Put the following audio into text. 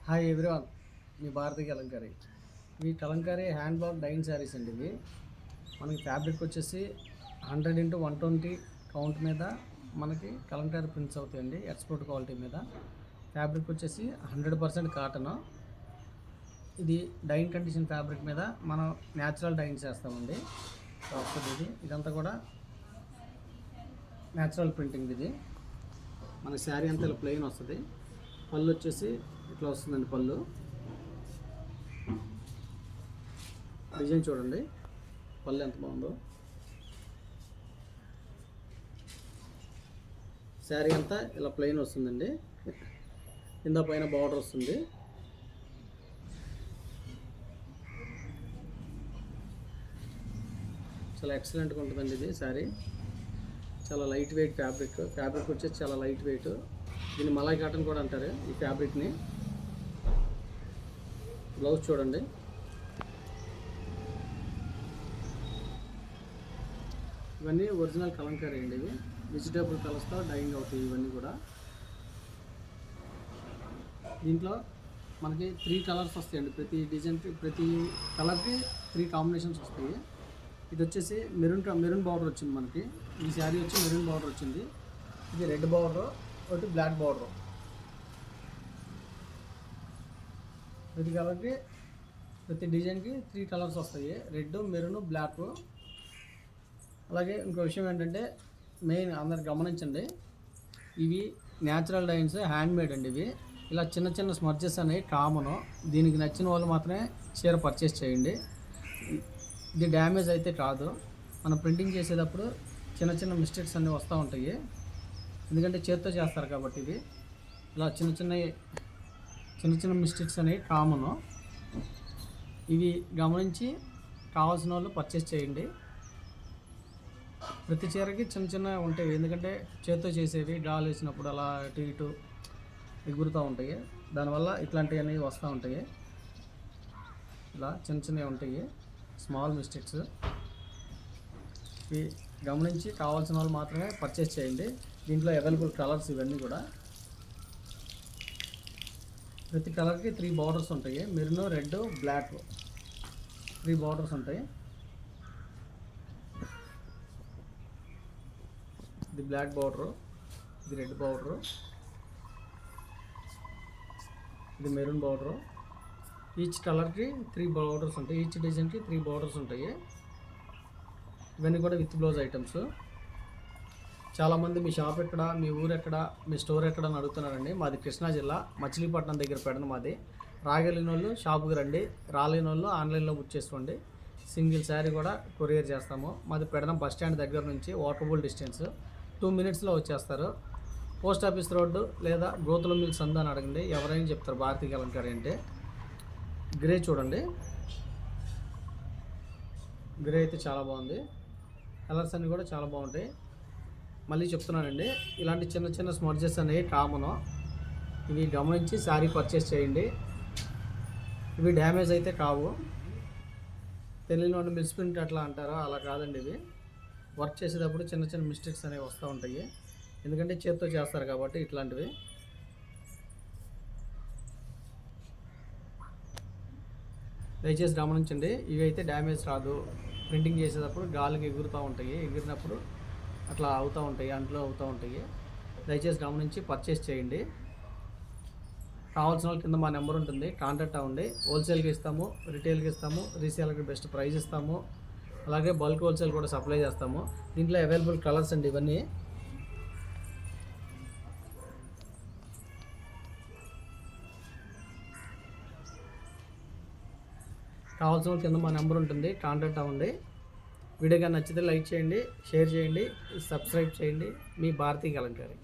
Hi everyone, మీ భారతి కలంకారీ. ఇవి Kalamkari hand block dyed saris అండి. ఇవి మనకి ఫ్యాబ్రిక్ వచ్చేసి 100x120 కౌంట్ మీద మనకి కలంకారీ ప్రింట్స్ అవుతాయండి. ఎక్స్పోర్ట్ క్వాలిటీ మీద ఫ్యాబ్రిక్ వచ్చేసి 100% కాటన్. ఇది డైన్ కండిషన్ ఫ్యాబ్రిక్ మీద మనం న్యాచురల్ డైన్ చేస్తామండి. వస్తుంది ఇదంతా కూడా న్యాచురల్ ప్రింటింగ్. ఇది మన శారీ అంతా ఇలా ప్లెయిన్ వస్తుంది. పళ్ళు వచ్చేసి ఇట్లా వస్తుందండి. పళ్ళు డిజైన్ చూడండి, పళ్ళు ఎంత బాగుందో. శారీ అంతా ఇలా ప్లెయిన్ వస్తుందండి. కింద పైన బార్డర్ వస్తుంది. చాలా ఎక్సలెంట్గా ఉంటుందండి ఇది శారీ. చాలా లైట్ వెయిట్ ఫ్యాబ్రిక్ వచ్చేసి చాలా లైట్ వెయిట్. దీన్ని మలాయ్ కాటన్ కూడా అంటారు ఈ ఫ్యాబ్రిక్ని. బ్లౌజ్ చూడండి, ఇవన్నీ ఒరిజినల్ కలంకారీ అండి. ఇవి వెజిటేబుల్ కలర్స్తో డైయింగ్ అవుతాయి ఇవన్నీ కూడా. దీంట్లో మనకి 3 కలర్స్ వస్తాయండి. ప్రతి డిజైన్కి, ప్రతి కలర్కి 3 కాంబినేషన్స్ వస్తాయి. ఇది వచ్చేసి మెరూన్ బార్డర్ వచ్చింది మనకి. ఈ శారీ వచ్చి మెరూన్ బార్డర్ వచ్చింది. ఇది రెడ్ బార్డర్, ఒకటి బ్లాక్ బార్డర్. ప్రతి కలర్కి, ప్రతి డిజైన్కి 3 కలర్స్ వస్తాయి. Red, maroon, black. అలాగే ఇంకో విషయం ఏంటంటే, మెయిన్ అందరు గమనించండి, ఇవి న్యాచురల్ డైన్స్, హ్యాండ్ మేడ్ అండి. ఇవి ఇలా చిన్న చిన్న స్మర్జెస్ అనేవి కామను. దీనికి నచ్చిన వాళ్ళు మాత్రమే చీర పర్చేస్ చేయండి. ఇది డ్యామేజ్ అయితే కాదు. మనం ప్రింటింగ్ చేసేటప్పుడు చిన్న చిన్న మిస్టేక్స్ అన్నీ వస్తూ ఉంటాయి, ఎందుకంటే చేత్తో చేస్తారు కాబట్టి. ఇవి ఇలా చిన్న చిన్న మిస్టేక్స్ అనేవి కామను. ఇవి గమనించి కావాల్సిన వాళ్ళు పర్చేస్ చేయండి. ప్రతి చీరకి చిన్న ఉంటాయి, ఎందుకంటే చేత్తో చేసేవి గాలి వేసినప్పుడు అలా అటు ఇటు ఎగురుతూ ఉంటాయి. దానివల్ల ఇట్లాంటివన్నీ వస్తూ ఉంటాయి. ఇలా చిన్నవి ఉంటాయి, స్మాల్ మిస్టేక్స్. ఇవి గమనించి కావాల్సిన వాళ్ళు మాత్రమే పర్చేస్ చేయండి. దీంట్లో అవైలబుల్ కలర్స్ ఇవన్నీ కూడా. ప్రతి కలర్కి 3 బార్డర్స్ ఉంటాయి. మెరూన్, రెడ్, బ్లాక్ 3 బార్డర్స్ ఉంటాయి. ఇది బ్లాక్ బార్డరు, ఇది రెడ్ బార్డరు, ఇది మెరూన్ బార్డరు. ఈచ్ కలర్కి 3 బార్డర్స్ ఉంటాయి. ఈచ్ డిజైన్కి 3 బార్డర్స్ ఉంటాయి. ఇవన్నీ కూడా విత్ బ్లౌజ్ ఐటమ్స్. చాలామంది మీ షాప్ ఎక్కడ, మీ ఊరు ఎక్కడ, మీ స్టోర్ ఎక్కడ అని అడుగుతున్నారండి. మాది కృష్ణా జిల్లా మచిలీపట్నం దగ్గర పెడన మాది. రాగలిగిన వాళ్ళు షాపుకి రండి, రాలేని వాళ్ళు ఆన్లైన్లో బుక్ చేసుకోండి. సింగిల్ శారీ కూడా కొరియర్ చేస్తాము. మాది పెడన బస్ స్టాండ్ దగ్గర నుంచి వాకబుల్ డిస్టెన్స్, 2 minutesలో వచ్చేస్తారు. పోస్ట్ ఆఫీస్ రోడ్డు లేదా గోతుల మిల్ సందు అని అడగండి, ఎవరైనా చెప్తారు భారతీ కలంకారీ అంటే. గ్రే చూడండి, గ్రే అయితే చాలా బాగుంది. కలర్స్ అన్నీ కూడా చాలా బాగుంటాయి. మళ్ళీ చెప్తున్నానండి, ఇలాంటి చిన్న స్మర్జెస్ అనేవి కామను. ఇవి గమనించి శారీ పర్చేస్ చేయండి. ఇవి డ్యామేజ్ అయితే కావు. తెలియని వాళ్ళు మిస్ప్రింట్ అట్లా అంటారో అలా కాదండి. ఇవి వర్క్ చేసేటప్పుడు చిన్న మిస్టేక్స్ అనేవి వస్తూ ఉంటాయి, ఎందుకంటే చేత్తో చేస్తారు కాబట్టి. ఇట్లాంటివి దయచేసి గమనించండి. ఇవి అయితే డ్యామేజ్ రాదు. ప్రింటింగ్ చేసేటప్పుడు గాలికి ఎగురుతూ ఉంటాయి, ఎగిరినప్పుడు అట్లా అవుతూ ఉంటాయి, అంట్లో అవుతూ ఉంటాయి. దయచేసి గమనించి పర్చేస్ చేయండి. కావాల్సిన వాళ్ళు కింద మా నెంబర్ ఉంటుంది, కాంటాక్ట్ అవ్వండి. హోల్సేల్కి ఇస్తాము, రిటైల్కి ఇస్తాము, రీసేల్కి బెస్ట్ ప్రైస్ ఇస్తాము. అలాగే బల్క్ హోల్సేల్ కూడా సప్లై చేస్తాము. దీంట్లో అవైలబుల్ కలర్స్ అండి ఇవన్నీ. కావాల్సిన వాళ్ళు కింద మా నెంబర్ ఉంటుంది, కాంటాక్ట్ అవ్వండి. వీడియో కానీ నచ్చితే లైక్ చేయండి, షేర్ చేయండి, సబ్స్క్రైబ్ చేయండి. మీ భారతీ కలంకారీ.